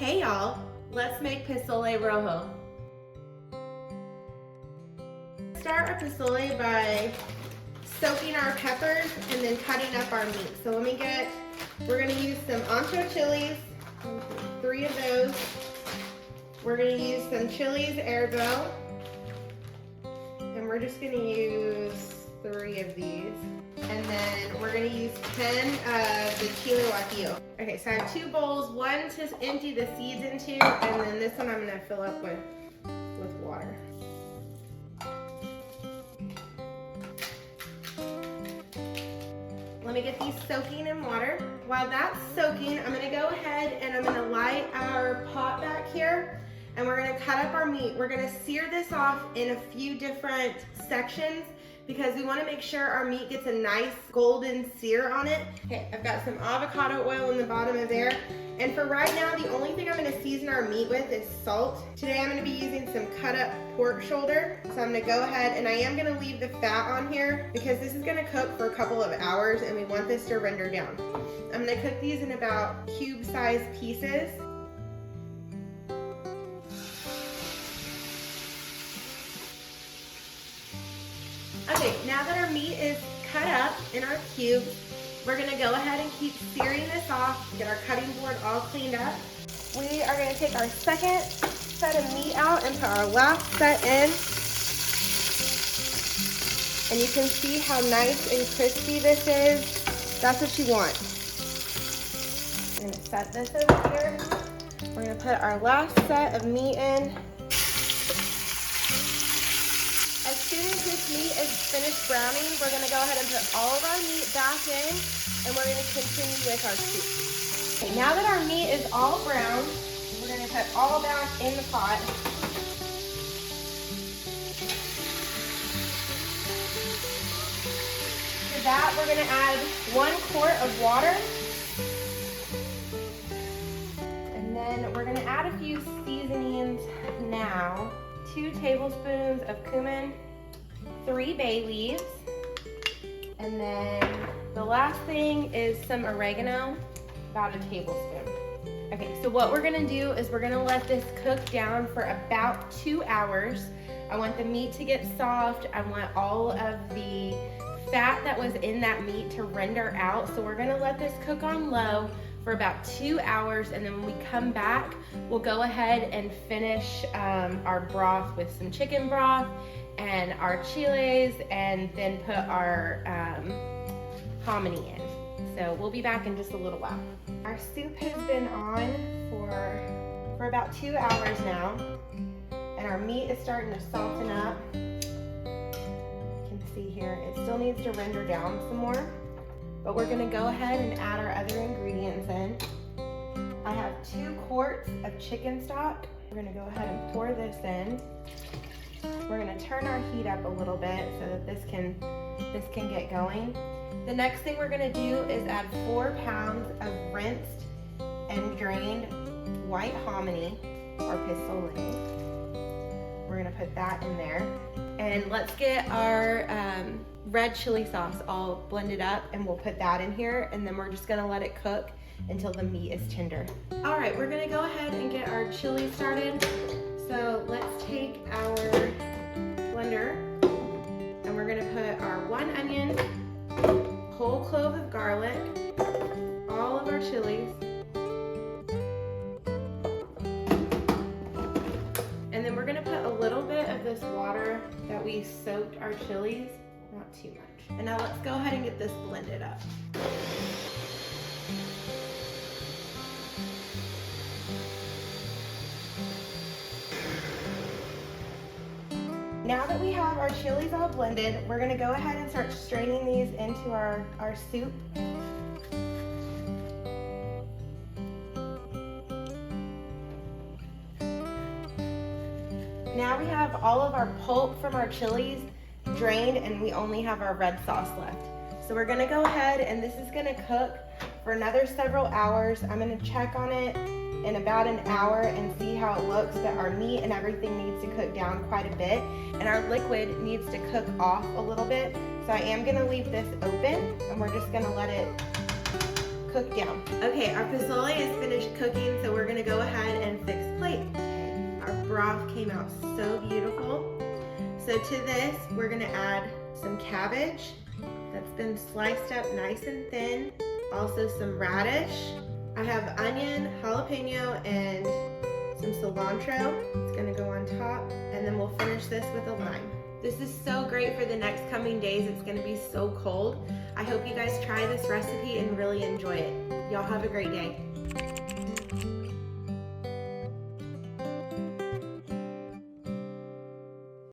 Hey y'all, let's make Pozole Rojo. Start our pozole by soaking our peppers and then cutting up our meat. So we're gonna use some Ancho chilies, 3 of those. We're gonna use some Chile de Árbol, and we're just gonna use 3 of these. And then we're gonna use 10 of the Chile de Guajillo. Okay, so I have 2 bowls, one to empty the seeds into, and then this one I'm gonna fill up with water. Let me get these soaking in water. While that's soaking, I'm gonna go ahead and I'm gonna light our pot back here, and we're gonna cut up our meat. We're gonna sear this off in a few different sections because we wanna make sure our meat gets a nice golden sear on it. Okay, I've got some avocado oil in the bottom of there. And for right now, the only thing I'm gonna season our meat with is salt. Today I'm gonna be using some cut up pork shoulder. So I'm gonna go ahead and I am gonna leave the fat on here because this is gonna cook for a couple of hours and we want this to render down. I'm gonna cook these in about cube-sized pieces. Okay, now that our meat is cut up in our cubes, we're gonna go ahead and keep searing this off, get our cutting board all cleaned up. We are gonna take our second set of meat out and put our last set in. And you can see how nice and crispy this is. That's what you want. I'm gonna set this over here. We're gonna put our last set of meat in. As soon as this meat is finished browning, we're gonna go ahead and put all of our meat back in, and we're gonna continue with our soup. Okay, now that our meat is all browned, we're gonna put all back in the pot. To that, we're gonna add 1 quart of water. And then we're gonna add a few seasonings now. 2 tablespoons of cumin, 3 bay leaves, and then the last thing is some oregano, about a tablespoon. Okay, so what we're gonna do is we're gonna let this cook down for about 2 hours. I want the meat to get soft. I want all of the fat that was in that meat to render out. So we're gonna let this cook on low for about 2 hours, and then when we come back, we'll go ahead and finish our broth with some chicken broth and our chiles, and then put our hominy in. So we'll be back in just a little while. Our soup has been on for about 2 hours now, and our meat is starting to soften up. You can see here, it still needs to render down some more. But we're gonna go ahead and add our other ingredients in. I have 2 quarts of chicken stock. We're gonna go ahead and pour this in. We're gonna turn our heat up a little bit so that this can get going. The next thing we're gonna do is add 4 pounds of rinsed and drained white hominy, or pozole. We're gonna put that in there. And let's get our red chili sauce all blended up, and we'll put that in here, and then we're just gonna let it cook until the meat is tender. All right, we're gonna go ahead and get our chili started. So let's take our blender, and we're gonna put our 1 onion, whole clove of garlic, all of our chilies, and then we're gonna put a little bit of this water that we soaked our chilies, not too much. And now let's go ahead and get this blended up. Now that we have our chilies all blended, we're gonna go ahead and start straining these into our soup. Now we have all of our pulp from our chilies drained, and we only have our red sauce left. So we're gonna go ahead, and this is gonna cook for another several hours. I'm gonna check on it in about an hour and see how it looks, but our meat and everything needs to cook down quite a bit, and our liquid needs to cook off a little bit. So I am gonna leave this open, and we're just gonna let it cook down. Okay, our pozole is finished cooking, so we're gonna go ahead broth came out so beautiful. So to this, we're gonna add some cabbage that's been sliced up nice and thin. Also some radish. I have onion, jalapeno, and some cilantro. It's gonna go on top, and then we'll finish this with a lime. This is so great for the next coming days. It's gonna be so cold. I hope you guys try this recipe and really enjoy it. Y'all have a great day.